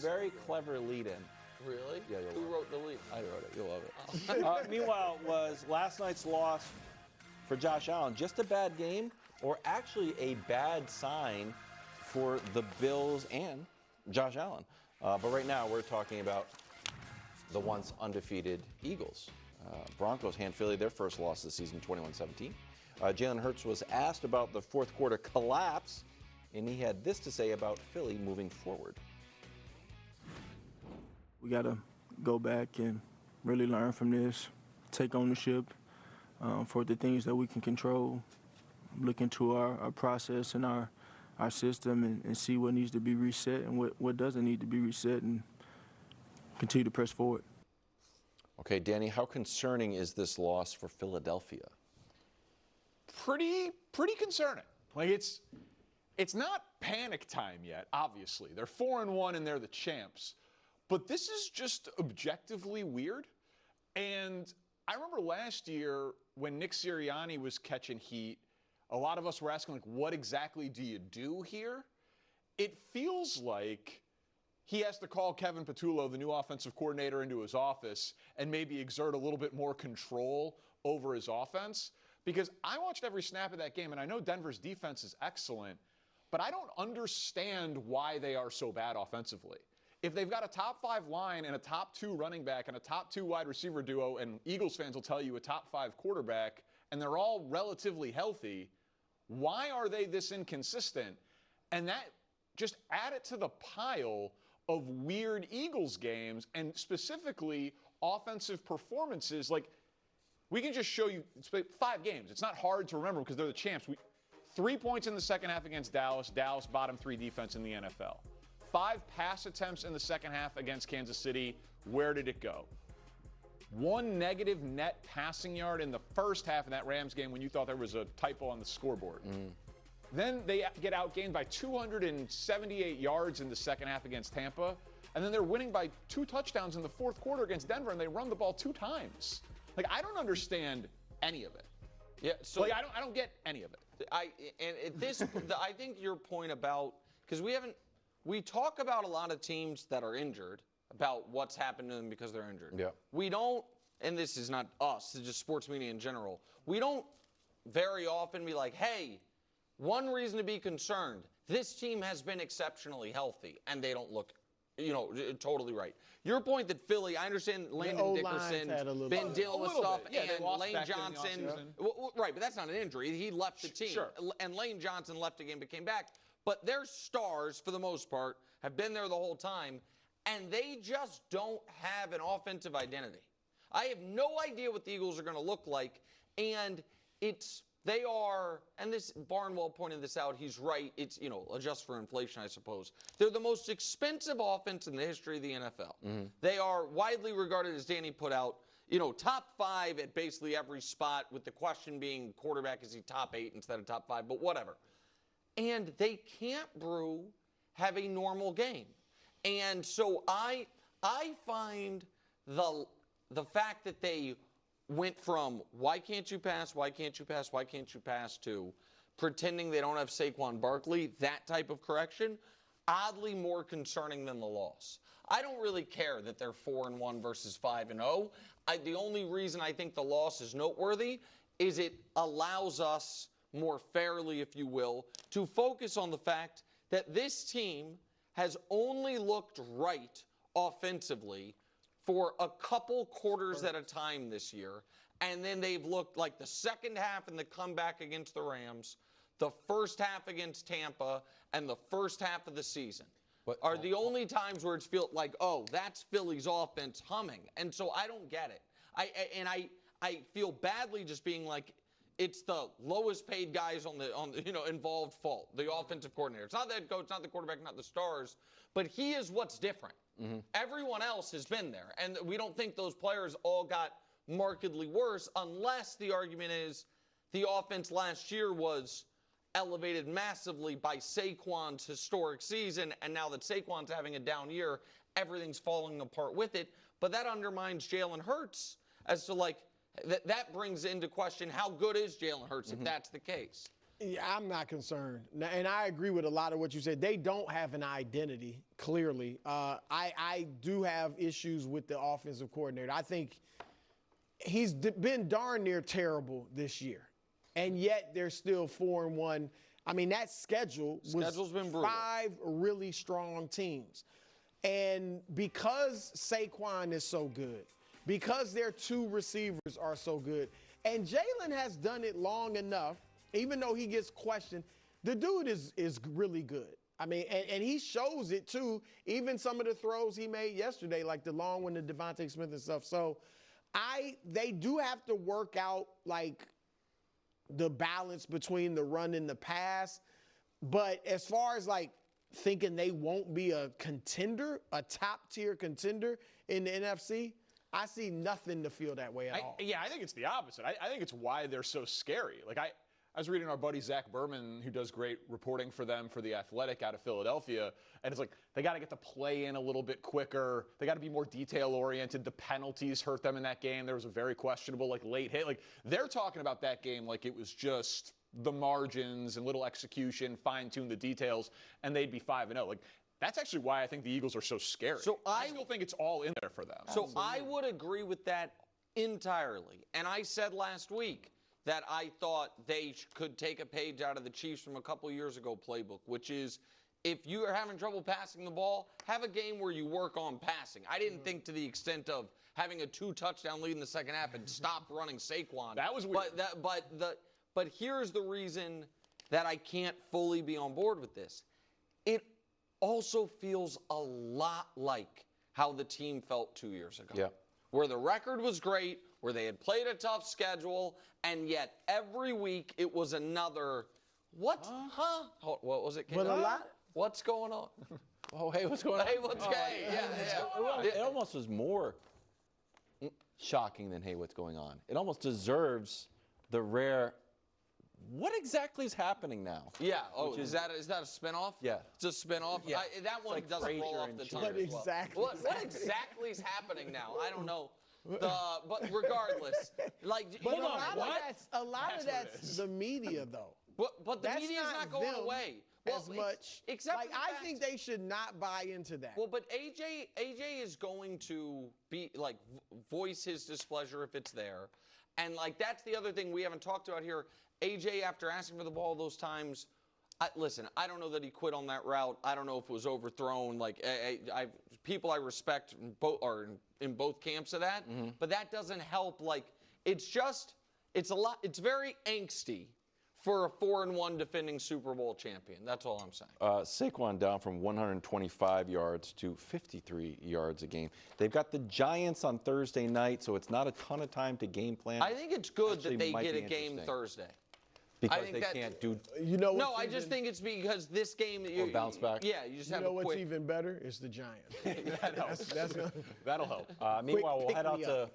very clever lead-in. Really? Yeah, you'll Who love wrote the lead? I wrote it. You'll love it. Meanwhile, was last night's loss for Josh Allen just a bad game, or actually a bad sign for the Bills and Josh Allen? But right now, we're talking about the once undefeated Eagles. Broncos hand Philly their first loss of the season, 21-17. Jalen Hurts was asked about the fourth quarter collapse, and he had this to say about Philly moving forward. We got to go back and really learn from this, take ownership for the things that we can control, look into our process and our system and see what needs to be reset and what doesn't need to be reset, and continue to press forward. Okay, Danny, how concerning is this loss for Philadelphia? Pretty concerning. Like it's not panic time yet, obviously. They're 4-1 and they're the champs. But this is just objectively weird. And I remember last year when Nick Sirianni was catching heat, a lot of us were asking, like, what exactly do you do here? It feels like he has to call Kevin Patullo, the new offensive coordinator, into his office and maybe exert a little bit more control over his offense. Because I watched every snap of that game, and I know Denver's defense is excellent, but I don't understand why they are so bad offensively. If they've got a top 5 line and a top 2 running back and a top 2 wide receiver duo, and Eagles fans will tell you a top 5 quarterback, and they're all relatively healthy, why are they this inconsistent? And that, just add it to the pile of weird Eagles games, and specifically offensive performances. Like, we can just show you 5 games. It's not hard to remember because they're the champs. 3 points in the second half against Dallas. Dallas, bottom 3 defense in the NFL. 5 pass attempts in the second half against Kansas City. Where did it go? 1 negative net passing yard in the first half of that Rams game when you thought there was a typo on the scoreboard. Then they get outgained by 278 yards in the second half against Tampa. And then they're winning by 2 touchdowns in the fourth quarter against Denver, and they run the ball 2 times. Like, I don't understand any of it. Yeah, so like, I don't get any of it. I think your point about, because we talk about a lot of teams that are injured, about what's happened to them because they're injured. Yeah. We don't, and this is not us, it's just sports media in general. We don't very often be like, hey, one reason to be concerned, this team has been exceptionally healthy, and they don't look, totally right. Your point that Philly, I understand Landon Dickerson been dealing with stuff, and Lane Johnson. Right, but that's not an injury. He left the team. Sure. And Lane Johnson left the game but came back. But their stars, for the most part, have been there the whole time, and they just don't have an offensive identity. I have no idea what the Eagles are going to look like, and they are, and this Barnwell pointed this out, he's right, it's, adjust for inflation, I suppose. They're the most expensive offense in the history of the NFL. They are widely regarded, as Danny put out, top 5 at basically every spot, with the question being quarterback, is he top 8 instead of top 5, but whatever. And they can't have a normal game. And so I find the fact that they went from why can't you pass, why can't you pass, why can't you pass, to pretending they don't have Saquon Barkley, that type of correction, oddly more concerning than the loss. I don't really care that they're 4-1 versus 5-0. The only reason I think the loss is noteworthy is it allows us more fairly, if you will, to focus on the fact that this team has only looked right offensively for a couple quarters at a time this year, and then they've looked like the second half in the comeback against the Rams, the first half against Tampa, and the first half of the season are the only times where it's felt like, oh, that's Philly's offense humming. And so I don't get it. I feel badly just being like, it's the lowest paid guys on the involved fault, the offensive coordinator. It's not the head coach, not the quarterback, not the stars, but he is what's different. Everyone else has been there, and we don't think those players all got markedly worse, unless the argument is the offense last year was elevated massively by Saquon's historic season, and now that Saquon's having a down year, everything's falling apart with it. But that undermines Jalen Hurts as to, like, that brings into question how good is Jalen Hurts if that's the case. Yeah, I'm not concerned. And I agree with a lot of what you said. They don't have an identity, clearly. I do have issues with the offensive coordinator. I think he's been darn near terrible this year. And yet they're still 4-1. I mean, that schedule's been brutal. 5 really strong teams. And because Saquon is so good, because their 2 receivers are so good, and Jalen has done it long enough, even though he gets questioned, the dude is really good. I mean, and he shows it too. Even some of the throws he made yesterday, like the long one to Devontae Smith and stuff. So they do have to work out like the balance between the run and the pass. But as far as like thinking they won't be a contender, a top tier contender in the NFC, I see nothing to feel that way at all. Yeah, I think it's the opposite. I think it's why they're so scary. Like I was reading our buddy Zach Berman, who does great reporting for them for The Athletic out of Philadelphia, and it's like they got to get the play in a little bit quicker. They got to be more detail-oriented. The penalties hurt them in that game. There was a very questionable late hit. Like they're talking about that game like it was just the margins and little execution, fine-tune the details, and they'd be 5-0. Like that's actually why I think the Eagles are so scary. So I still think it's all in there for them. So I would agree with that entirely. And I said last week that I thought they could take a page out of the Chiefs from a couple years ago playbook, which is if you are having trouble passing the ball, have a game where you work on passing. I didn't think to the extent of having a 2-touchdown lead in the second half and stop running Saquon. That was weird. But here's the reason that I can't fully be on board with this. It also feels a lot like how the team felt 2 years ago. Yeah. Where the record was great, where they had played a tough schedule, and yet every week it was another, what? Huh? What was it? But a lot. What's going on? Oh, hey, what's going on? Hey, what's hey? Yeah. It almost was more shocking than, hey, what's going on? It almost deserves the rare, what exactly is happening now? Yeah. Oh, is that a spinoff? Yeah. It's a spinoff? Yeah. That one like doesn't roll Frasier off and the shit. tongue But as well. exactly. What exactly is happening now? I don't know. But regardless, like, But hold on, a lot of that's the media, though. But the That's media's not going them away. as much. Except like for the I fact- think they should not buy into that. Well, but AJ is going to be like voice his displeasure if it's there, and like that's the other thing we haven't talked about here. AJ, after asking for the ball those times, listen, I don't know that he quit on that route. I don't know if it was overthrown. Like people I respect are in both camps of that, but that doesn't help. Like it's a lot. It's very angsty for a 4-1 defending Super Bowl champion. That's all I'm saying. Saquon down from 125 yards to 53 yards a game. They've got the Giants on Thursday night, so it's not a ton of time to game plan. I think it's good Actually, that they might get be a game interesting. Thursday. Because think they that- can't do You know No, what's I just think it's because this game. Or bounce back. Yeah, you just You have know a what's quick. even better? It's the Giants. That's gonna, That'll help. Meanwhile, we'll pick head out me to up.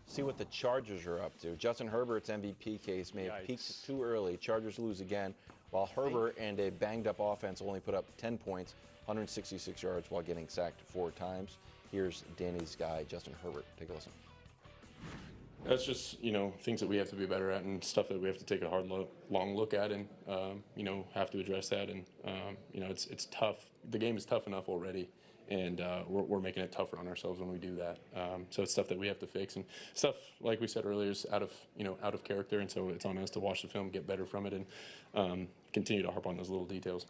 see what the Chargers are up to. Justin Herbert's MVP case may have Yikes. peaked too early. Chargers lose again, while Herbert and a banged-up offense only put up 10 points, 166 yards while getting sacked 4 times. Here's Danny's guy, Justin Herbert. Take a listen. That's just, things that we have to be better at and stuff that we have to take a long look at and, have to address that. And, it's tough. The game is tough enough already, and we're making it tougher on ourselves when we do that. So it's stuff that we have to fix. And stuff, like we said earlier, is out of character. And so it's on us to watch the film, get better from it, and continue to harp on those little details.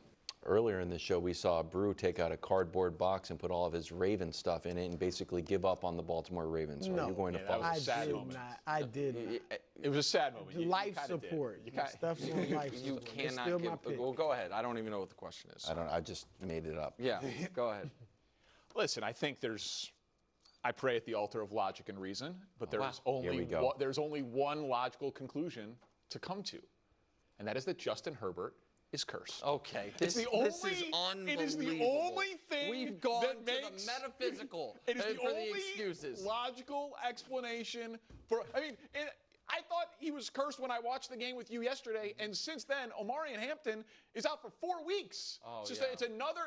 Earlier in the show, we saw Brew take out a cardboard box and put all of his Raven stuff in it and basically give up on the Baltimore Ravens. No. Are you going to Yeah, that follow? was a I sad did moment. not. I did not. It was a sad moment. You Life kinda did. support. You kinda- Stuff's on life You support. It's cannot still give. my pick. Well, go ahead. I don't even know what the question is. I just made it up. Yeah, go ahead. Listen, I think I pray at the altar of logic and reason, but there's Here we go. there's only one logical conclusion to come to, and that is that Justin Herbert is cursed. Okay, It's this the only, is unbelievable. It is the only thing We've gone that to makes, the metaphysical It is the for only the excuses. logical explanation for. I mean, I thought he was cursed when I watched the game with you yesterday, and since then, Omarion Hampton is out for 4 weeks. Oh, it's just yeah. it's another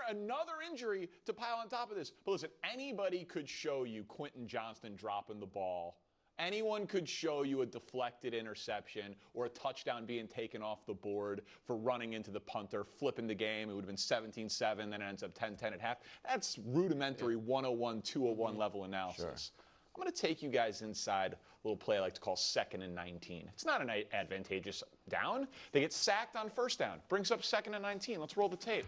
injury to pile on top of this. But listen, anybody could show you Quentin Johnston dropping the ball Anyone could show you a deflected interception or a touchdown being taken off the board for running into the punter, flipping the game. It would have been 17-7, then it ends up 10-10 at half. That's rudimentary 101, 201 level analysis. I'm going to take you guys inside a little play I like to call 2nd and 19. It's not an advantageous down. They get sacked on first down. Brings up 2nd and 19. Let's roll the tape.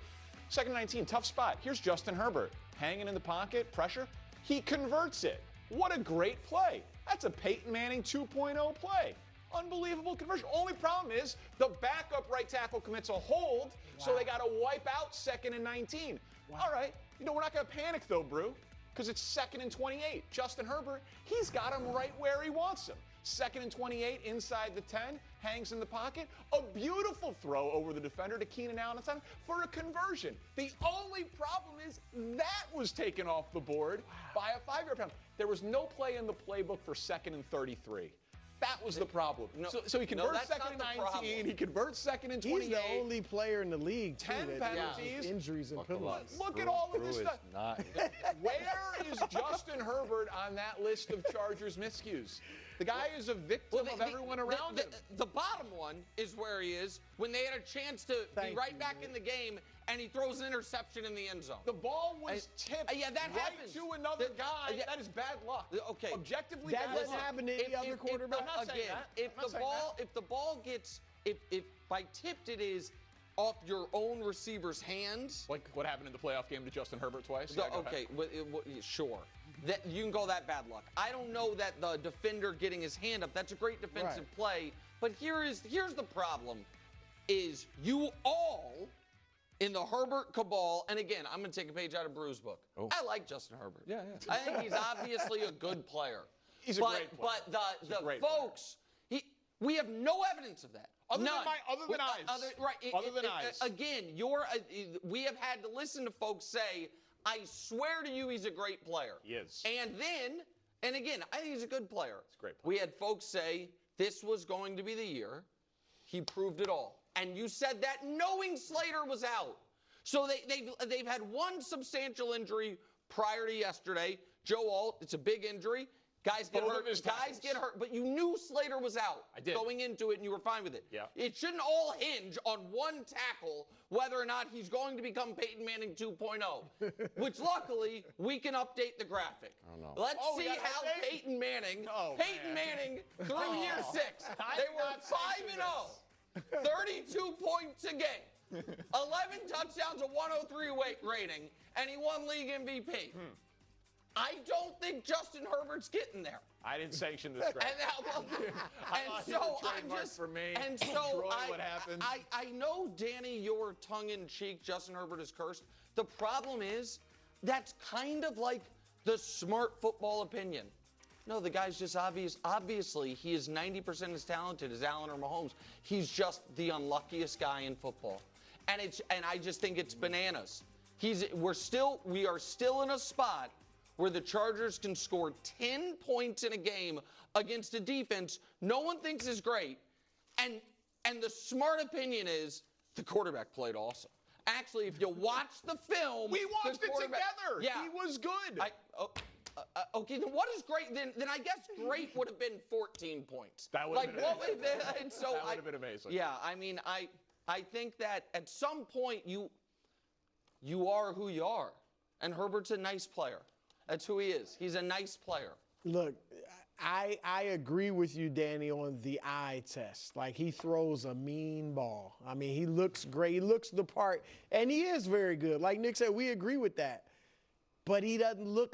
2nd and 19, tough spot. Here's Justin Herbert hanging in the pocket, pressure. He converts it. What a great play. That's a Peyton Manning 2.0 play. Unbelievable conversion. Only problem is the backup right tackle commits a hold, so they got to wipe out 2nd and 19. All right, we're not going to panic though, Brew, because it's 2nd and 28. Justin Herbert, he's got him right where he wants him. 2nd and 28 inside the 10, hangs in the pocket. A beautiful throw over the defender to Keenan Allen for a conversion. The only problem is that was taken off the board by a 5-yard penalty. There was no play in the playbook for 2nd and 33. That was the problem. So he converts 2nd and 19. He converts 2nd and 28. He's the only player in the league, too, 10 penalties. Injuries and penalties. Look at all of this stuff. Where is Justin Herbert on that list of Chargers miscues? The guy is a victim of everyone around him. The bottom one is where he is when they had a chance to be right back in the game, and he throws an interception in the end zone. The ball was tipped that right happens. to another guy. That is bad luck. Okay. Objectively, that bad doesn't luck. happen to any other quarterback. I'm not saying that. If the ball gets, if by tipped it is off your own receiver's hands. Like what happened in the playoff game to Justin Herbert twice? Sure. That you can call that bad luck. I don't know that the defender getting his hand up, that's a great defensive play. But here's the problem, is you all in the Herbert cabal, and again, I'm going to take a page out of Brew's book. I like Justin Herbert. Yeah. I think he's obviously a good player. He's a great player. But the folks, we have no evidence of that. Other None. than eyes. Other than eyes. Again, we have had to listen to folks say, I swear to you he's a great player. He is. And again, I think he's a good player. He's a great player. We had folks say this was going to be the year. He proved it all. And you said that knowing Slater was out. So they've had one substantial injury prior to yesterday. Joe Alt, it's a big injury. Guys get hurt. But you knew Slater was out going into it, and you were fine with it. Yeah. It shouldn't all hinge on one tackle, whether or not he's going to become Peyton Manning 2.0, which luckily we can update the graphic. Oh, no. Let's see how Peyton Manning, Manning through year 6, they were 5-0, 32 points a game, 11 touchdowns, a 103 rating, and he won league MVP. I don't think Justin Herbert's getting there. I didn't sanction this draft. I know, Danny, you're tongue-in-cheek, Justin Herbert is cursed. The problem is, that's kind of like the smart football opinion. No, the guy's just obviously, he is 90% as talented as Allen or Mahomes. He's just the unluckiest guy in football. And I just think it's bananas. We are still in a spot where the Chargers can score 10 points in a game against a defense no one thinks is great, and the smart opinion is the quarterback played awesome. Actually, if you watch the film, we watched it together. Yeah, he was good. Okay, then what is great? Then I guess great would have been 14 points. That would have been amazing. That would have been amazing. Yeah, I mean, I think that at some point you are who you are, and Herbert's a nice player. That's who he is. He's a nice player. Look, I agree with you, Danny, on the eye test. Like, he throws a mean ball. I mean, he looks great. He looks the part, and he is very good. Like Nick said, we agree with that. But he doesn't look